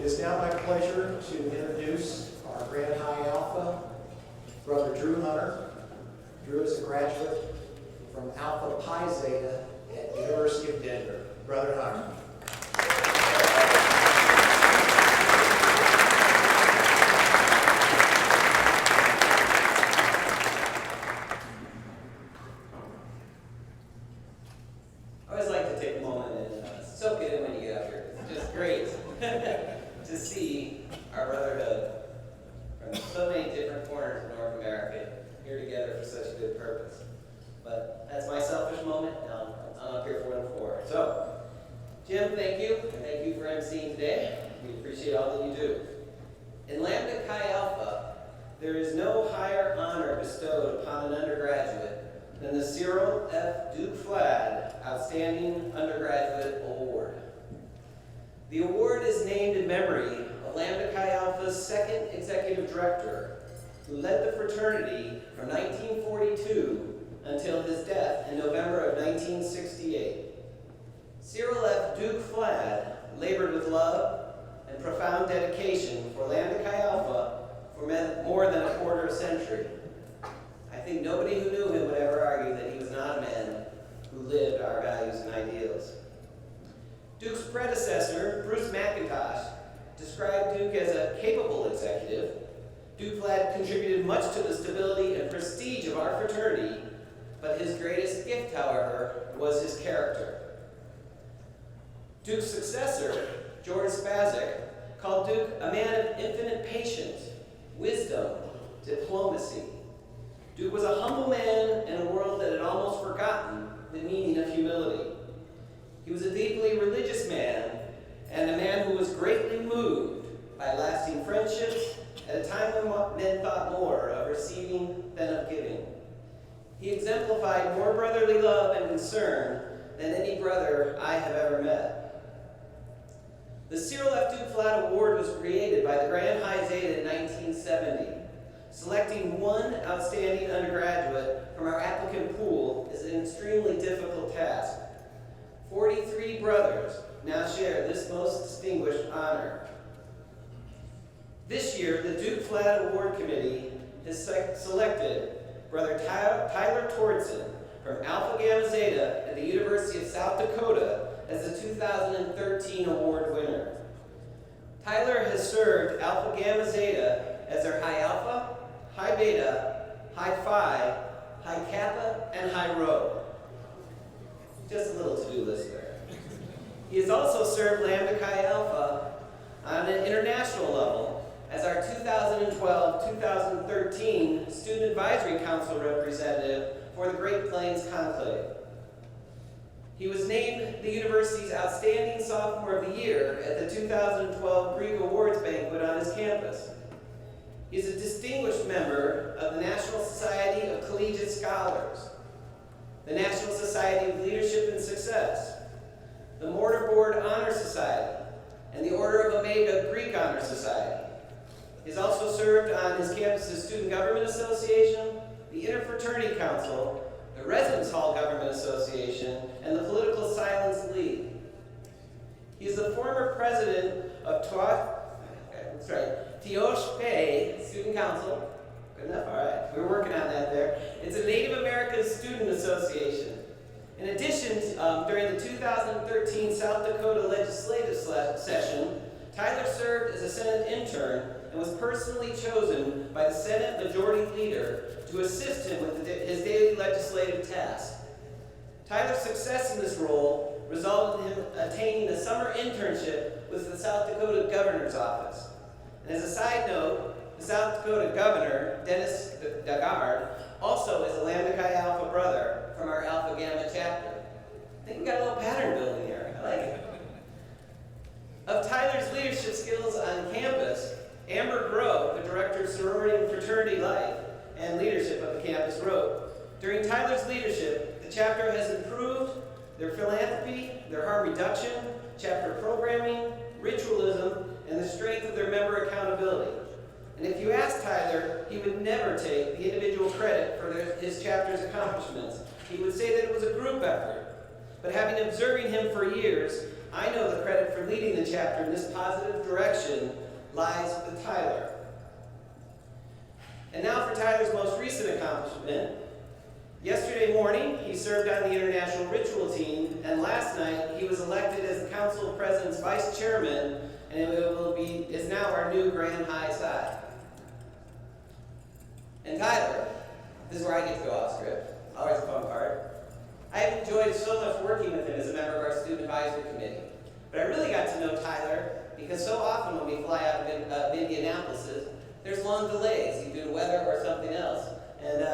It is now my pleasure to introduce our Grand High Alpha, Brother Drew Hunter. Drew is a graduate from Alpha Pi Zeta at University of Denver. Brother Hunter. I always like to take a moment and soak it in when you get up here. It's just great to see our brotherhood from so many different corners of North America here together for such a good purpose. But that's my selfish moment. I'm up here for one for. So, Jim, thank you. Thank you for emceeing today. We appreciate all that you do. In Lambda Chi Alpha, there is no higher honor bestowed upon an undergraduate than the Cyril F. Duke Flad Outstanding Undergraduate Award. The award is named in memory of Lambda Chi Alpha's second executive director, who led the fraternity from 1942 until his death in November of 1968. Cyril F. Duke Flad labored with love and profound dedication for Lambda Chi Alpha for more than a quarter century. I think nobody who knew him would ever argue that he was not a man who lived our values and ideals. Duke's predecessor, Bruce McIntosh, described Duke as a capable executive. Duke Flad contributed much to the stability and prestige of our fraternity, but his greatest gift, however, was his character. Duke's successor, George Spazek, called Duke a man of infinite patience, wisdom, diplomacy. Duke was a humble man in a world that had almost forgotten the meaning of humility. He was a deeply religious man, and a man who was greatly moved by lasting friendships at a time when men thought more of receiving than of giving. He exemplified more brotherly love and concern than any brother I have ever met. The Cyril F. Duke Flad Award was created by the Grand High Zeta in 1970. Selecting one outstanding undergraduate from our applicant pool is an extremely difficult task. 43 brothers now share this most distinguished honor. This year, the Duke Flad Award Committee has selected Brother Tyler Tordsen from Alpha Gamma Zeta at the University of South Dakota as the 2013 award winner. Tyler has served Alpha Gamma Zeta as their High Alpha, High Beta, High Phi, High Kappa, and High Rho. Just a little to-do list there. He has also served Lambda Chi Alpha on an international level as our 2012-2013 Student Advisory Council representative for the Great Plains Conclave. He was named the university's Outstanding Sophomore of the Year at the 2012 Greek Awards Banquet on his campus. He is a distinguished member of the National Society of Collegiate Scholars, the National Society of Leadership and Success, the Mortarboard Honor Society, and the Order of Omega Greek Honor Society. He has also served on his campus's Student Government Association, the Interfraternity Council, the Residence Hall Government Association, and the Political Silence League. He is the former president of Tioche Bay Student Council. Good enough? All right. We're working on that there. It's a Native American Student Association. In addition, during the 2013 South Dakota legislative session, Tyler served as a Senate intern and was personally chosen by the Senate Majority Leader to assist him with his daily legislative tasks. Tyler's success in this role resulted in him attaining a summer internship with the South Dakota Governor's Office. And as a side note, the South Dakota Governor, Dennis Dagard, also is a Lambda Chi Alpha brother from our Alpha Gamma chapter. I think we got a little pattern building here. I like it. Of Tyler's leadership skills on campus, Amber Grove, the director of sorority and fraternity life and leadership of the campus, wrote, "During Tyler's leadership, the chapter has improved their philanthropy, their harm reduction, chapter programming, ritualism, and the strength of their member accountability. And if you ask Tyler, he would never take the individual credit for his chapter's accomplishments. He would say that it was a group effort. But having observing him for years, I know the credit for leading the chapter in this positive direction lies with Tyler. And now for Tyler's most recent accomplishment. Yesterday morning, he served on the International Ritual team, and last night he was elected as the Council of Presidents Vice Chairman, and is now our new Grand High Psi. And Tyler, this is where I get to go off script, always a fun part. I have enjoyed so much working with him as a member of our Student Advisory Committee, but I really got to know Tyler because so often when we fly out of Indianapolis, there's long delays, due to weather or something else. And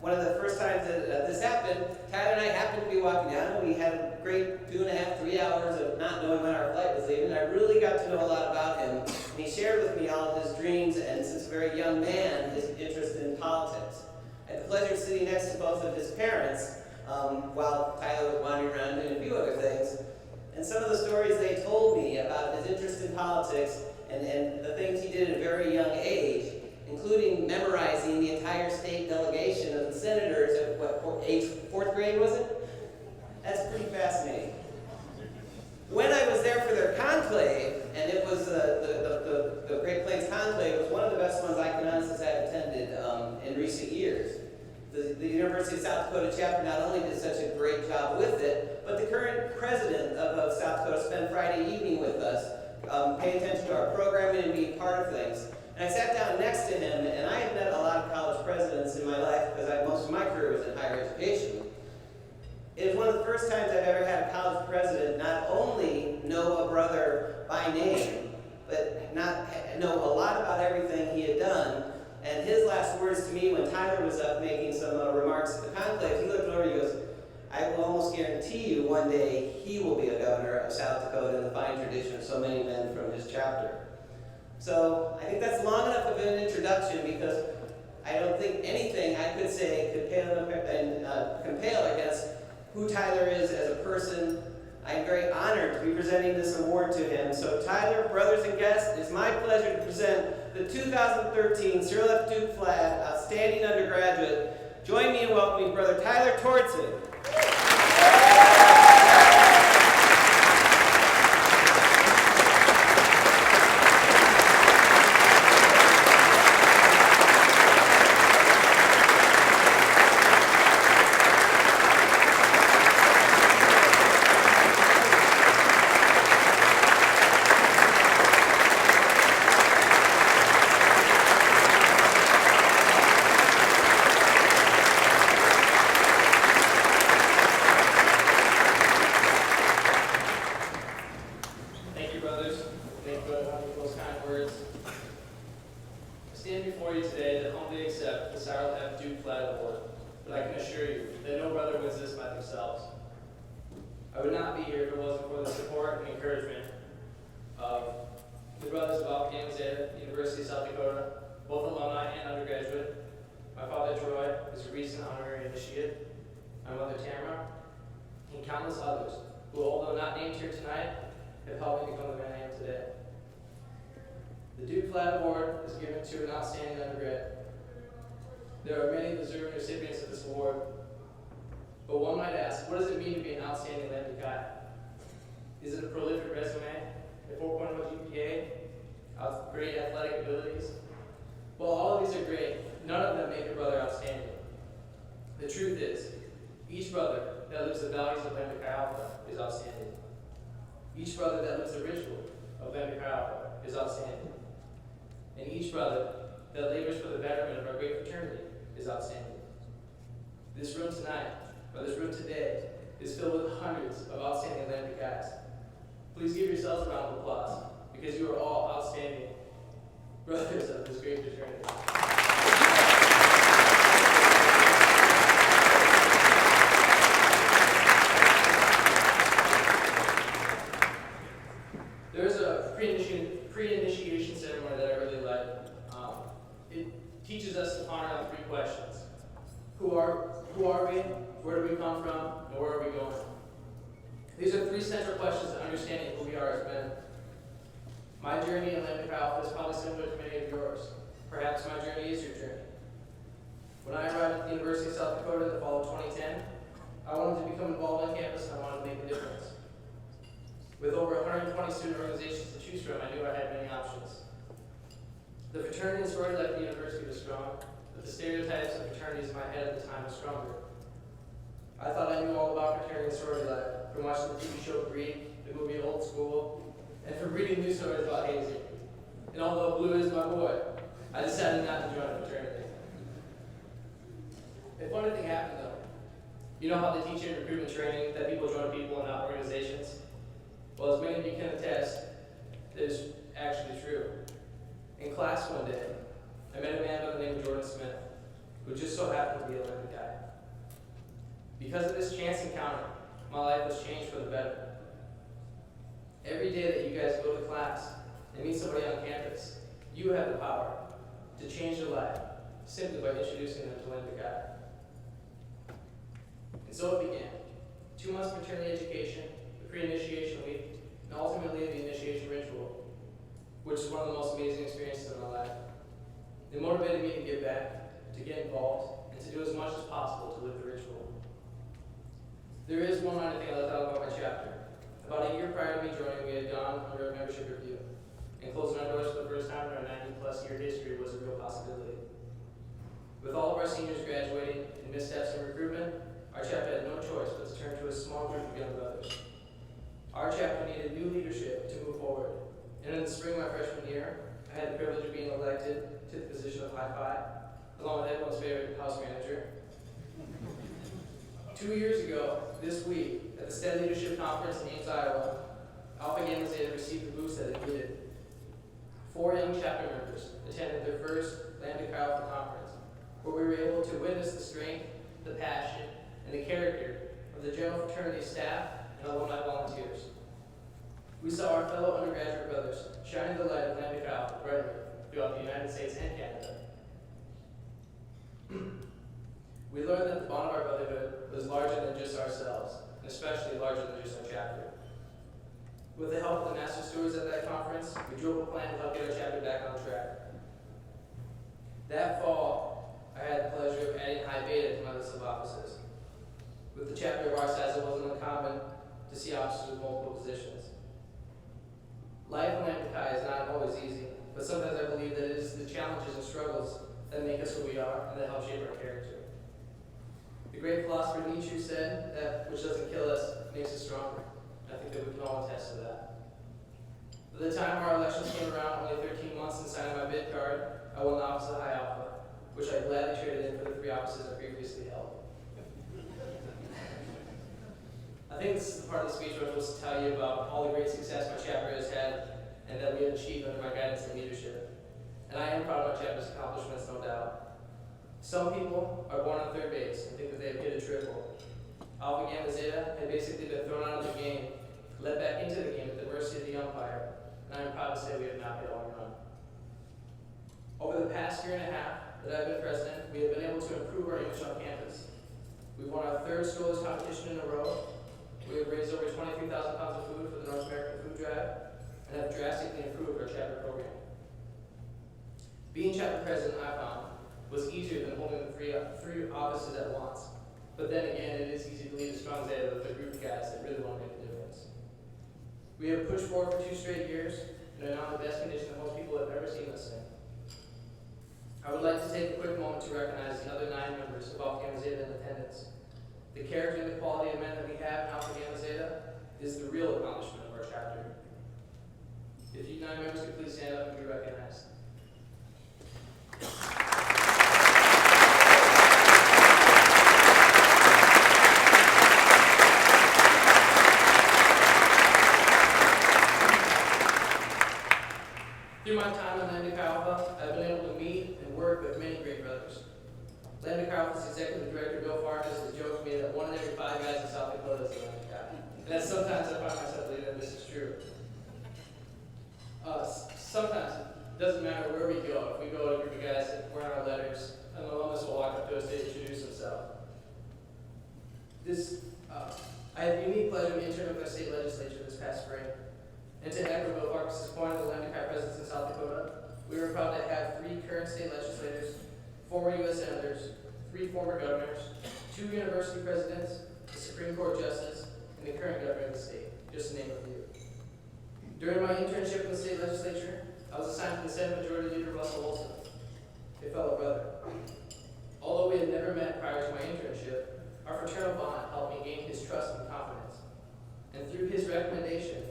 one of the first times that this happened, Tyler and I happened to be walking down, and we had a great 2.5, 3 hours of not knowing when our flight was leaving. I really got to know a lot about him, and he shared with me all of his dreams and, since a very young man, his interest in politics. I had the pleasure of sitting next to both of his parents while Tyler was wandering around doing a few other things. And some of the stories they told me about his interest in politics and the things he did at a very young age, including memorizing the entire state delegation of the senators at age 4th grade, was it? That's pretty fascinating. When I was there for their conclave, and it was the Great Plains Conclave, was one of the best ones I can honestly say I've attended in recent years. The University of South Dakota chapter not only did such a great job with it, but the current president of South Dakota spent Friday evening with us, paying attention to our programming and being part of things. And I sat down next to him, and I had met a lot of college presidents in my life because most of my career was in higher education. It was one of the first times I've ever had a college president not only know a brother by name, but know a lot about everything he had done. And his last words to me when Tyler was up making some remarks at the conclave, he looked over and he goes, "I will almost guarantee you one day he will be a governor of South Dakota in the fine tradition of so many men from his chapter." So I think that's long enough of an introduction because I don't think anything I could say could compare against who Tyler is as a person. I'm very honored to be presenting this award to him. So Tyler, brothers and guests, it's my pleasure to present the 2013 Cyril F. Duke Flad Outstanding Undergraduate. Join me in welcoming Brother Tyler Tordsen. I would not be here if it wasn't for the support and encouragement of the brothers of Alpha Gamma Zeta, University of South Dakota, both alumni and undergraduate. My father Troy is a recent honorary initiate. My mother Tamara, and countless others who, although not named here tonight, have helped me become the man I am today. The Duke Flad Award is given to an outstanding undergrad. There are many deserving recipients of this award, but one might ask, what does it mean to be an outstanding Lambda Chi? Is it a prolific resume, a 4.0 GPA, great athletic abilities? Well, all of these are great. None of them make a brother outstanding. The truth is, each brother that lives the values of Lambda Chi Alpha is outstanding. Each brother that lives the ritual of Lambda Chi Alpha is outstanding. And each brother that labors for the betterment of our great fraternity is outstanding. This room tonight, or this room today, is filled with hundreds of outstanding Lambda Chi's. Please give yourselves a round of applause, because you are all outstanding brothers of this great fraternity. There's a pre-initiation ceremony that I really like. It teaches us to ponder on 3 questions. Who are we? Where do we come from? And where are we going? These are 3 central questions to understanding who we are as men. My journey in Lambda Chi Alpha is probably similar to many of yours. Perhaps my journey is your journey. When I arrived at the University of South Dakota in the fall of 2010, I wanted to become involved on campus and I wanted to make a difference. With over 120 student organizations to choose from, I knew I had many options. The fraternity and sorority life at the university was strong, but the stereotypes of fraternities in my head at the time were stronger. I thought I knew all about fraternity and sorority life from watching the TV show Greek, the movie Old School, and from reading news stories about hazing. And although blue is my boy, I decided not to join a fraternity. A funny thing happened though. You know how they teach in recruitment training that people join people and not organizations? Well, as many of you can attest, that is actually true. In class one day, I met a man by the name of Jordan Smith, who just so happened to be a learning guy. Because of this chance encounter, my life was changed for the better. Every day that you guys go to class and meet somebody on campus, you have the power to change their life simply by introducing them to Learning Guy. And so it began. 2 months of fraternity education, the pre-initiation week, and ultimately the initiation ritual, which is one of the most amazing experiences of my life. They motivated me to give back, to get involved, and to do as much as possible to live the ritual. There is one minor thing I left out about my chapter. About a year prior to me joining, we had gone under a membership review, and closing our doors for the first time in our 90-plus year history was a real possibility. With all of our seniors graduating and missteps in recruitment, our chapter had no choice but to turn to a small group of young brothers. Our chapter needed new leadership to move forward, and in the spring of my freshman year, I had the privilege of being elected to the position of high five, along with everyone's favorite house manager. 2 years ago, this week, at the STEM Leadership Conference in Ames, Iowa, Alpha Gamma Zeta received the boost that it needed. 4 young chapter members attended their first Lambda Chi Alpha conference, where we were able to witness the strength, the passion, and the character of the general fraternity staff and alumni volunteers. We saw our fellow undergraduate brothers shining the light of Lambda Chi Alpha brightly throughout the United States and Canada. We learned that the bond of our brotherhood was larger than just ourselves, and especially larger than just our chapter. With the help of the master stewards at that conference, we drew up a plan to help get our chapter back on track. That fall, I had the pleasure of adding High Beta to my list of offices. With the chapter of our size, it wasn't uncommon to see officers with multiple positions. Life in Lambda Chi is not always easy, but sometimes I believe that it is the challenges and struggles that make us who we are and that help shape our character. The great philosopher Nietzsche said that which doesn't kill us makes us stronger. I think that we can all attest to that. By the time our elections came around, only 13 months since signing my bid card, I won the office of High Alpha, which I gladly traded in for the 3 offices I previously held. I think this is the part of the speech where I'm supposed to tell you about all the great success my chapter has had and that we have achieved under my guidance and leadership. And I am proud of my chapter's accomplishments, no doubt. Some people are born on third base and think that they have hit a triple. Alpha Gamma Zeta had basically been thrown out of the game, led back into the game at the mercy of the umpire, and I am proud to say we have not hit a home run. Over the past year and a half that I've been president, we have been able to improve our image on campus. We've won our 3rd Scholars competition in a row. We have raised over 23,000 pounds of food for the North American Food Drive, and have drastically improved our chapter program. Being chapter president, I found, was easier than holding the 3 offices at once. But then again, it is easy to lead a strong Zeta with a group of guys that really want to make a difference. We have pushed forward for 2 straight years, and are now in the best condition that most people have ever seen us in. I would like to take a quick moment to recognize the other 9 members of Alpha Gamma Zeta in attendance. The character and the quality of men that we have in Alpha Gamma Zeta is the real accomplishment of our chapter. If you 9 members could please stand up and be recognized. Through my time in Lambda Chi Alpha, I've been able to meet and work with many great brothers. Lambda Chi Alpha's executive director, Bill Farkas, has joked to me that 1 in every 5 guys in South Dakota is a Lambda Chi. And that sometimes I find myself believing that this is true. Sometimes it doesn't matter where we go. If we go to a group of guys that wear our letters, an alumnus will walk up to us to introduce himself. I had the unique pleasure of interning with our state legislature this past spring. And to echo Bill Farkas' point of the Lambda Chi presence in South Dakota, we were proud to have 3 current state legislators, 4 U.S. senators, 3 former governors, 2 university presidents, a Supreme Court justice, and the current governor of the state, just to name a few. During my internship in the state legislature, I was assigned to the Senate Majority Leader Russell Wilson, a fellow brother. Although we had never met prior to my internship, our fraternal bond helped me gain his trust and confidence. And through his recommendation,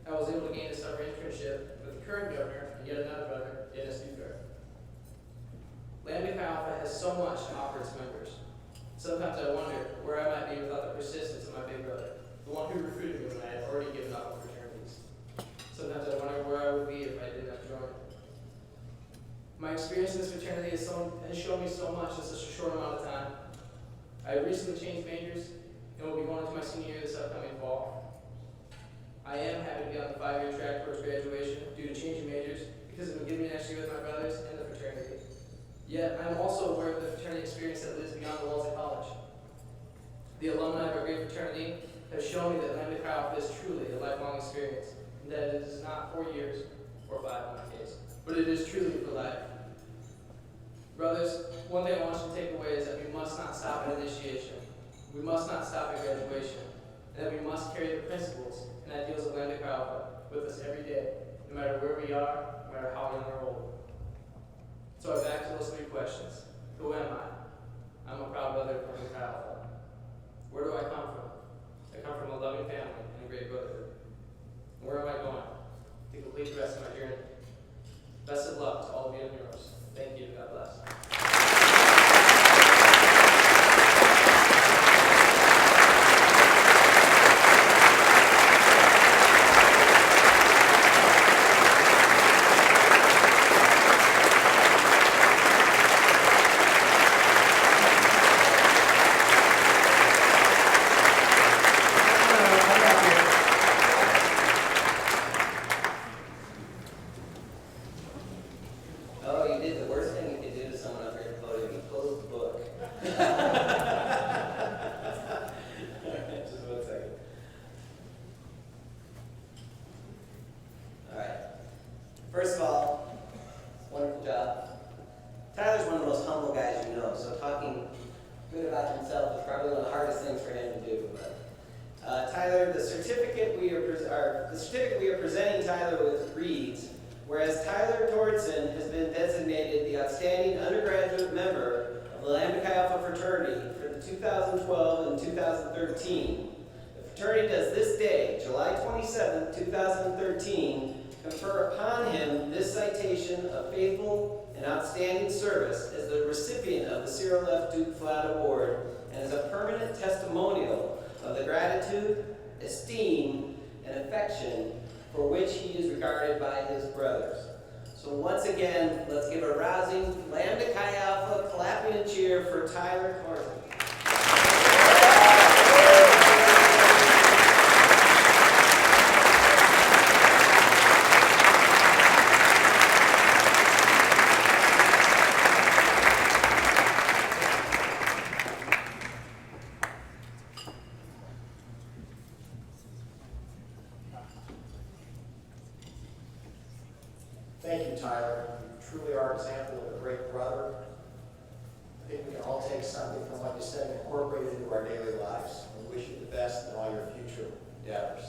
I was able to gain a summer internship with the current governor and yet another brother, Dennis Duker. Lambda Chi Alpha has so much to offer its members. Sometimes I wonder where I might be without the persistence of my big brother, the one who recruited me when I had already given up on fraternities. Sometimes I wonder where I would be if I didn't have joined. My experience in this fraternity has shown me so much in such a short amount of time. I have recently changed majors and will be going into my senior year this upcoming fall. I am happy to be on the 5-year track towards graduation due to changing majors because it will give me an extra year with my brothers and the fraternity. Yet, I am also aware of the fraternity experience that lives beyond the walls of college. The alumni of our great fraternity have shown me that Lambda Chi Alpha is truly a lifelong experience, and that it is not 4 years or 5 in my case, but it is truly for life. Brothers, one thing I want you to take away is that we must not stop at initiation. We must not stop at graduation, and that we must carry the principles and ideals of Lambda Chi Alpha with us every day, no matter where we are, no matter how young or old. So I back to those 3 questions. Who am I? I'm a proud brother of Lambda Chi Alpha. Where do I come from? I come from a loving family and a great brotherhood. Where am I going? To complete the rest of my journey. Best of luck to all of you and yours. Thank you. God bless. Oh, you did the worst thing you could do to someone up here at the podium. You closed the book. Just 1 second. All right. First of all, wonderful job. Tyler's one of the most humble guys you know, so talking good about himself is probably one of the hardest things for him to do. But Tyler, the certificate we are presenting Tyler with reads, whereas Tyler Tordsen has been designated the outstanding undergraduate member of the Lambda Chi Alpha fraternity for the 2012 and 2013. The fraternity does this day, July 27, 2013, confer upon him this citation of faithful and outstanding service as the recipient of the Cyril F. Duke Flad Award and as a permanent testimonial of the gratitude, esteem, and affection for which he is regarded by his brothers. So once again, let's give a rousing Lambda Chi Alpha clapping and cheer for Tyler Tordsen. Thank you, Tyler. You truly are an example of a great brother. I think we can all take something from what you said and incorporate it into our daily lives. We wish you the best in all your future endeavors.